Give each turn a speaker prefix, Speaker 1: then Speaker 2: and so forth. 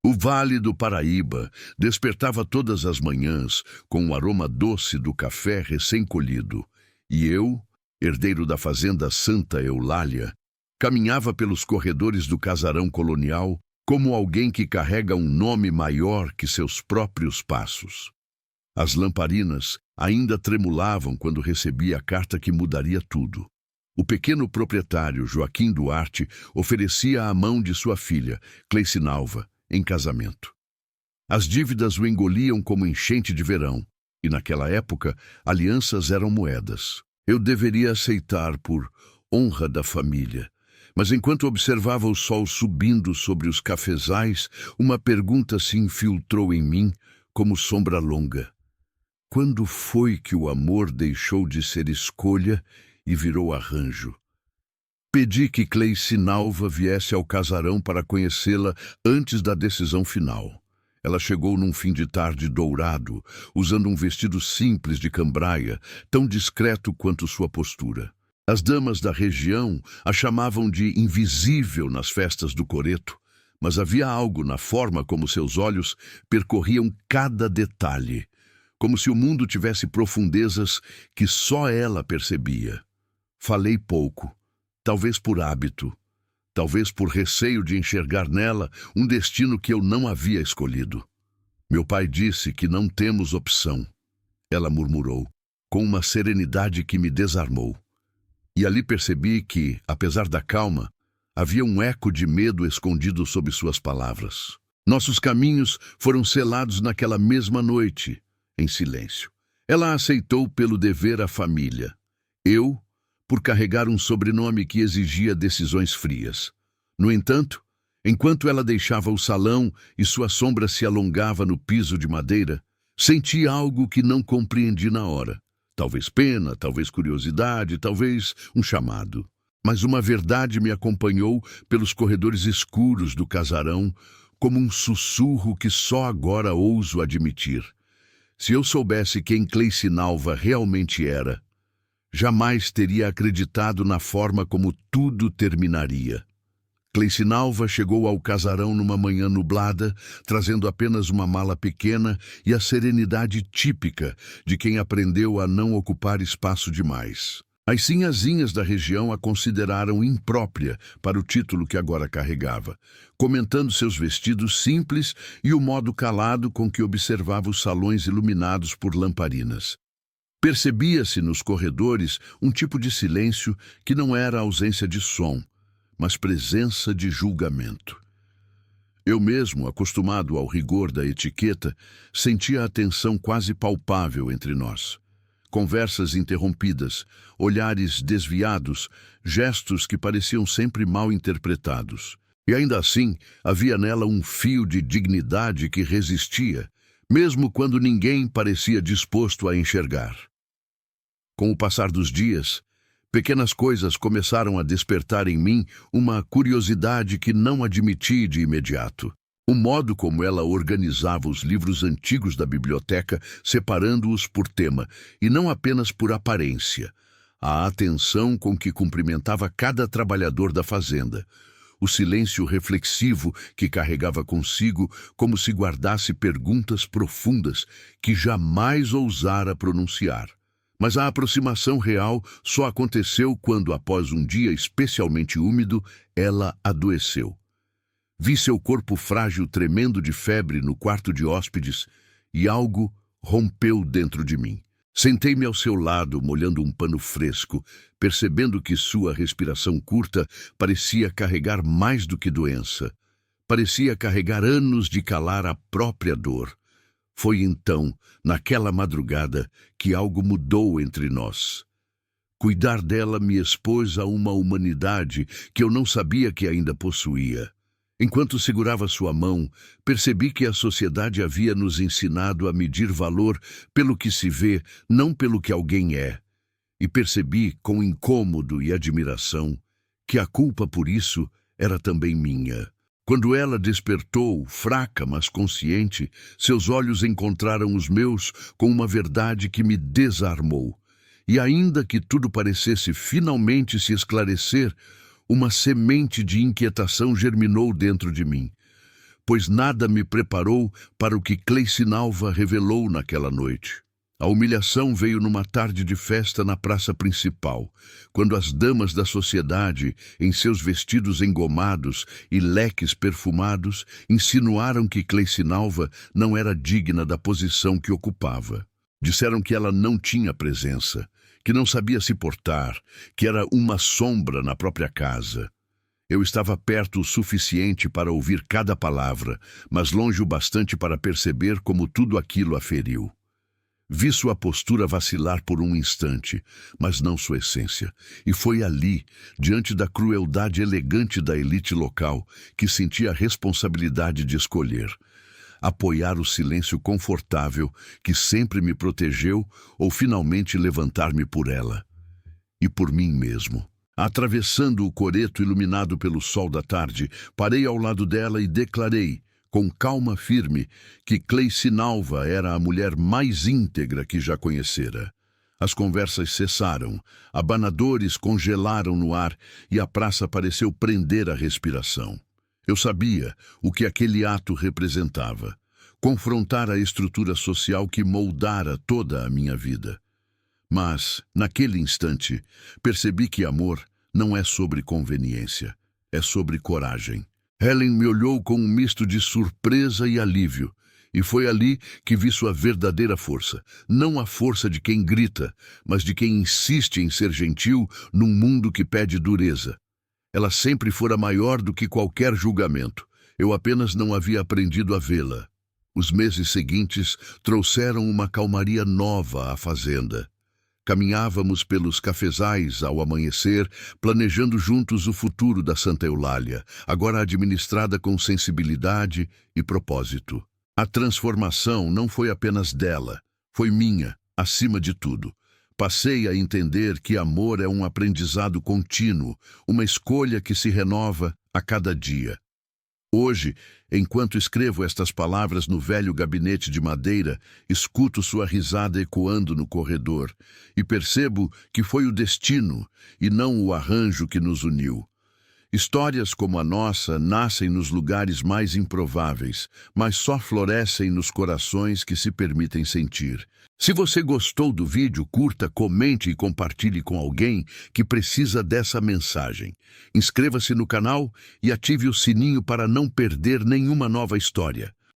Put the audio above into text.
Speaker 1: O Vale do Paraíba despertava todas as manhãs com o aroma doce do café recém-colhido, e eu, herdeiro da fazenda Santa Eulália, caminhava pelos corredores do casarão colonial como alguém que carrega um nome maior que seus próprios passos. As lamparinas ainda tremulavam quando recebi a carta que mudaria tudo. O pequeno proprietário Joaquim Duarte oferecia a mão de sua filha, Cleicinalva, em casamento. As dívidas o engoliam como enchente de verão, e naquela época alianças eram moedas. Eu deveria aceitar por honra da família, mas enquanto observava o sol subindo sobre os cafezais, uma pergunta se infiltrou em mim como sombra longa. Quando foi que o amor deixou de ser escolha e virou arranjo? Pedi que Cleicinalva viesse ao casarão para conhecê-la antes da decisão final. Ela chegou num fim de tarde dourado, usando um vestido simples de cambraia, tão discreto quanto sua postura. As damas da região a chamavam de invisível nas festas do coreto, mas havia algo na forma como seus olhos percorriam cada detalhe, como se o mundo tivesse profundezas que só ela percebia. Falei pouco, talvez por hábito, talvez por receio de enxergar nela um destino que eu não havia escolhido. Meu pai disse que não temos opção, ela murmurou, com uma serenidade que me desarmou. E ali percebi que, apesar da calma, havia um eco de medo escondido sob suas palavras. Nossos caminhos foram selados naquela mesma noite, em silêncio. Ela aceitou pelo dever à família. Eu, por carregar um sobrenome que exigia decisões frias. No entanto, enquanto ela deixava o salão e sua sombra se alongava no piso de madeira, senti algo que não compreendi na hora. Talvez pena, talvez curiosidade, talvez um chamado. Mas uma verdade me acompanhou pelos corredores escuros do casarão, como um sussurro que só agora ouso admitir. Se eu soubesse quem Cleicinalva realmente era, jamais teria acreditado na forma como tudo terminaria. Cleicinalva chegou ao casarão numa manhã nublada, trazendo apenas uma mala pequena e a serenidade típica de quem aprendeu a não ocupar espaço demais. As sinhazinhas da região a consideraram imprópria para o título que agora carregava, comentando seus vestidos simples e o modo calado com que observava os salões iluminados por lamparinas. Percebia-se nos corredores um tipo de silêncio que não era ausência de som, mas presença de julgamento. Eu mesmo, acostumado ao rigor da etiqueta, sentia a tensão quase palpável entre nós. Conversas interrompidas, olhares desviados, gestos que pareciam sempre mal interpretados. E ainda assim, havia nela um fio de dignidade que resistia, mesmo quando ninguém parecia disposto a enxergar. Com o passar dos dias, pequenas coisas começaram a despertar em mim uma curiosidade que não admiti de imediato. O modo como ela organizava os livros antigos da biblioteca, separando-os por tema, e não apenas por aparência. A atenção com que cumprimentava cada trabalhador da fazenda. O silêncio reflexivo que carregava consigo como se guardasse perguntas profundas que jamais ousara pronunciar. Mas a aproximação real só aconteceu quando, após um dia especialmente úmido, ela adoeceu. Vi seu corpo frágil tremendo de febre no quarto de hóspedes e algo rompeu dentro de mim. Sentei-me ao seu lado, molhando um pano fresco, percebendo que sua respiração curta parecia carregar mais do que doença. Parecia carregar anos de calar a própria dor. Foi então, naquela madrugada, que algo mudou entre nós. Cuidar dela me expôs a uma humanidade que eu não sabia que ainda possuía. Enquanto segurava sua mão, percebi que a sociedade havia nos ensinado a medir valor pelo que se vê, não pelo que alguém é. E percebi, com incômodo e admiração, que a culpa por isso era também minha. Quando ela despertou, fraca mas consciente, seus olhos encontraram os meus com uma verdade que me desarmou. E ainda que tudo parecesse finalmente se esclarecer, uma semente de inquietação germinou dentro de mim. pois nada me preparou para o que Cleicinalva revelou naquela noite. A humilhação veio numa tarde de festa na praça principal, quando as damas da sociedade, em seus vestidos engomados e leques perfumados, insinuaram que Cleicinalva não era digna da posição que ocupava. Disseram que ela não tinha presença, que não sabia se portar, que era uma sombra na própria casa. Eu estava perto o suficiente para ouvir cada palavra, mas longe o bastante para perceber como tudo aquilo a feriu. Vi sua postura vacilar por um instante, mas não sua essência, e foi ali, diante da crueldade elegante da elite local, que senti a responsabilidade de escolher: apoiar o silêncio confortável que sempre me protegeu ou finalmente levantar-me por ela. E por mim mesmo. Atravessando o coreto iluminado pelo sol da tarde, parei ao lado dela e declarei, com calma firme, que Cleicinalva era a mulher mais íntegra que já conhecera. As conversas cessaram, abanadores congelaram no ar e a praça pareceu prender a respiração. Eu sabia o que aquele ato representava: confrontar a estrutura social que moldara toda a minha vida. Mas, naquele instante, percebi que amor não é sobre conveniência, é sobre coragem. Helen me olhou com um misto de surpresa e alívio, e foi ali que vi sua verdadeira força. Não a força de quem grita, mas de quem insiste em ser gentil num mundo que pede dureza. Ela sempre fora maior do que qualquer julgamento. Eu apenas não havia aprendido a vê-la. Os meses seguintes trouxeram uma calmaria nova à fazenda. Caminhávamos pelos cafezais ao amanhecer, planejando juntos o futuro da Santa Eulália, agora administrada com sensibilidade e propósito. A transformação não foi apenas dela, foi minha, acima de tudo. Passei a entender que amor é um aprendizado contínuo, uma escolha que se renova a cada dia. Hoje, enquanto escrevo estas palavras no velho gabinete de madeira, escuto sua risada ecoando no corredor e percebo que foi o destino e não o arranjo que nos uniu. Histórias como a nossa nascem nos lugares mais improváveis, mas só florescem nos corações que se permitem sentir. Se você gostou do vídeo, curta, comente e compartilhe com alguém que precisa dessa mensagem. Inscreva-se no canal e ative o sininho para não perder nenhuma nova história.